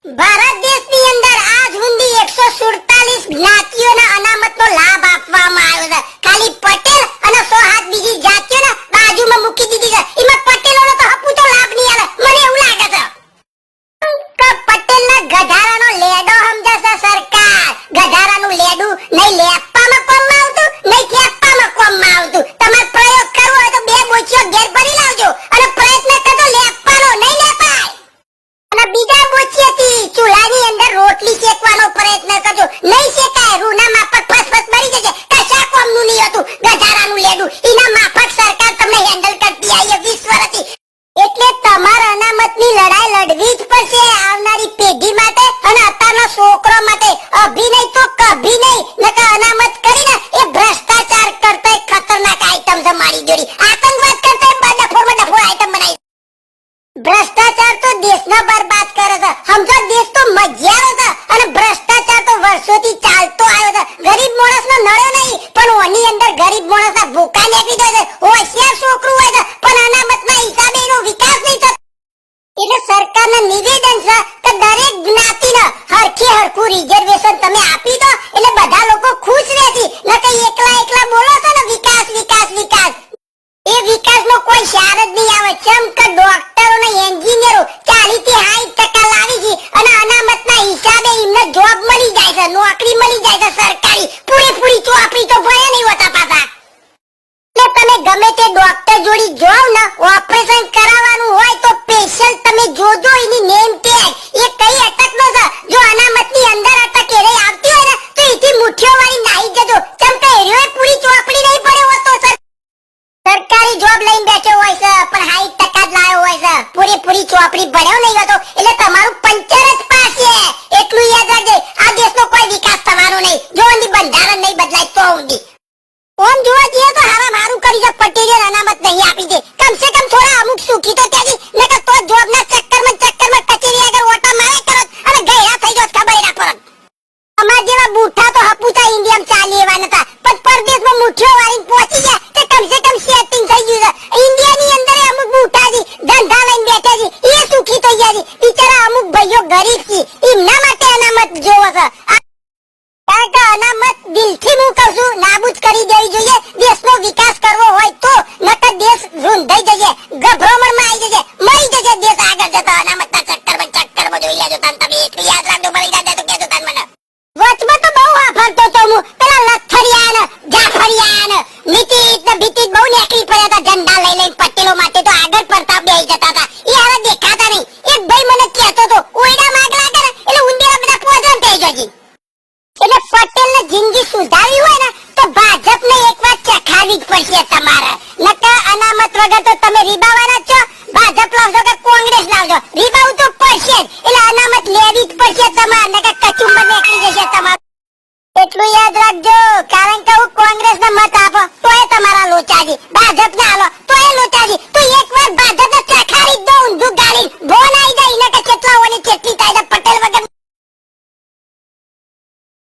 ભારત દેશની અંદર આજ સુધી 147 જ્ઞાતિઓના અનામતનો લાભ આપવામાં આવ્યો છે. ખાલી પટેલ અને 107 બીજી જાતિઓને બાજુમાં મૂકી દીધી છે. એમાં પટેલોનો તો હપુતો લાભ નહીં આવે. મને એવું લાગે છે કે પટેલના ગધારાનો લેડો સમજે છે સરકાર. ગધારાનું લેડું નહીં લેપવામાં કોમમાં આવતું, નહીં થેપવામાં કોમમાં આવતું. તમારે પ્રયોગ કરવો હોય તો બે બોચીઓ ઘેર ભરી લાવજો અને પ્રયત્ન કરજો લેપવાનો, નહીં લેપાય. અને બીજા બોચિયાથી ચૂલાની અંદર રોટલી શેકવાનો પ્રયત્ન કરજો. નહીં શેકાય, રૂના માફક ફસફસ મરી જશે. કશા કોમનું નહીં હતું ગધારાનું લેડું. એના માફક સરકાર તમને હેન્ડલ કરતી આવી 20 વર્ષથી. એટલે તમારા અનામતની લડાઈ લડવી જ પડશે આવનારી પેઢી માટે અને અત્યારના છોકરો માટે. અભિનય તો કભી નહીં. નકર અનામત કરીને એ ભ્રષ્ટાચાર કરતા ખતરનાક આઈટમ છે મારી જોડી. આતંકવાદ કરતા ડફોરમાં ડફોર આઈટમ બનાવી. ભ્રષ્ટાચાર તો દેશને બરબાદ કરે છે. સમજો દેશ તો મજ્યારો છે અને ભ્રષ્ટાચાર તો વર્ષોથી ચાલતો આવ્યો છે. ગરીબ માણસનો નળ્યો નહીં, પણ ઓની અંદર ગરીબ માણસના ભૂકા નીકળી જાય છે. હોશિયાર છોકરું હોય છે પણ અનામતના હિસાબે એનો વિકાસ નહીં થતો. એટલે સરકારનું નિવેદન છે કે દરેક જ્ઞાતિને હરખે હરખું રિઝર્વેશન તમે આપી દો એટલે બધા લોકો ખુશ રહેશે. નકર એકલા બોલો છો ને વિકાસ વિકાસ વિકાસ, એ વિકાસનો કોઈ સાર જ નહીં આવે. ચમ કે ડોક્ટરો ને એન્જિનિયરો 40 થી 60% લાવી છે અને અનામતના હિસાબે એમને જોબ મળી જાય છે, નોકરી મળી જાય છે સરકારી. પૂરેપૂરી ચોપડી તો ભણે નહીં હોતા પાછા. એટલે તમે ગમે તે ડોક્ટર જોડી જાવ ને, ઓપરેશન કરાવવાનું હોય તો સ્પેશિયલ તમે જોજો એની નેમ ટેગ એ કઈ અટકનો છે. જો અનામતની અંદર અટક એરે આવતી હોય ને તો એથી મુઠ્ઠીઓ વાળી નાહી જજો. ચમ કે એરિયો પૂરી ચોપડી નહીં પડે હોતો સર. સરકારી જોબ લઈને બેઠો હોય છે પણ 60% જ લાવ્યો હોય છે. પૂરેપૂરી ચોપડી ભણ્યો નહીં હતો એટલે તમારું પંચર જ પાસ છે. એટલું યાદ રાખજે. આ દેશનો કોઈ વિકાસ થવાનો નહીં જો એની બંધારણ નહીં બદલાય તો ઊંધી. ઓમ જોવા જઈએ તો હારા મારું કરી છે પટેલે અનામત નહીં આપી દે. કમસે કમ થોડા અમુક સુખી તો ત્યાંથી નકર તો જોબના ચક્કરમાં કચેરી આગળ ઓટા મારે કરો અને ગયડા થઈ જાવ ખબર ના પડે. અમાર જેવા બૂઠા તો હપુતા ઇન્ડિયામાં ચાલી એવા નતા પણ પરદેશમાં મુઠ્ઠીઓ વાળીને પહોંચી ગયા તે કમસે કમ સેટિંગ થઈ ગયું છે. ઇન્ડિયાની અંદર અમુક બૂઠા છે ધંધા લઈને બેઠા છે એ સુખી થઈ ગયા છે. બિચારા અમુક ભાઈઓ ગરીબ છે એમના માટે અનામત જોવો છે. કારણ કે અનામત દિલથી હું કહું છું નાબૂદ કરી દેવી જોઈએ. દેશનો વિકાસ કરવો હોય તો નકર દેશ રૂંધાઈ જશે, ગભરામણમાં આવી જશે, મરી જશે દેશ આગળ જતો. અનામતના ચક્કરમાં જોઈ લેજો તમે. એટલું યાદ રાખજો. મરી જાય તો કહેજો તને મને. વચમાં તો બહુ વાપરતો તો હું પેલા લથરિયા ને જાફરિયા ને નીતિત ને ભીતિત બહુ નીકળી પડ્યા હતા ઝંડા લઈ લઈને પટેલો માટે. તો આગળ પડતા બેસી જતા હતા. એ હારે દેખાતા નહીં. એક ભાઈ મને કહેતો તો ઓયડા માગ લાગે ને એટલે ઊંડિયા બધા પોઝન થઈ જશે. એટલે પટેલને જિંદગી સુધારવી હોય ને તો ભાજપને એક વાત ચખાવી જ પડશે તમારે. નકર અનામત વગર તો તમે રીબાવાના છો. ભાજપ લાવજો કે કોંગ્રેસ લાવજો, રીબાવું તો પડશે જ. એટલે અનામત લેવી જ પડશે તમારે. નકર કચુંબર નીકળી જશે તમારે. એટલું યાદ રાખજો. કારણ કે હું કોંગ્રેસને મત આપો તોય તમારા લોચા છે. ભાજપને હાલો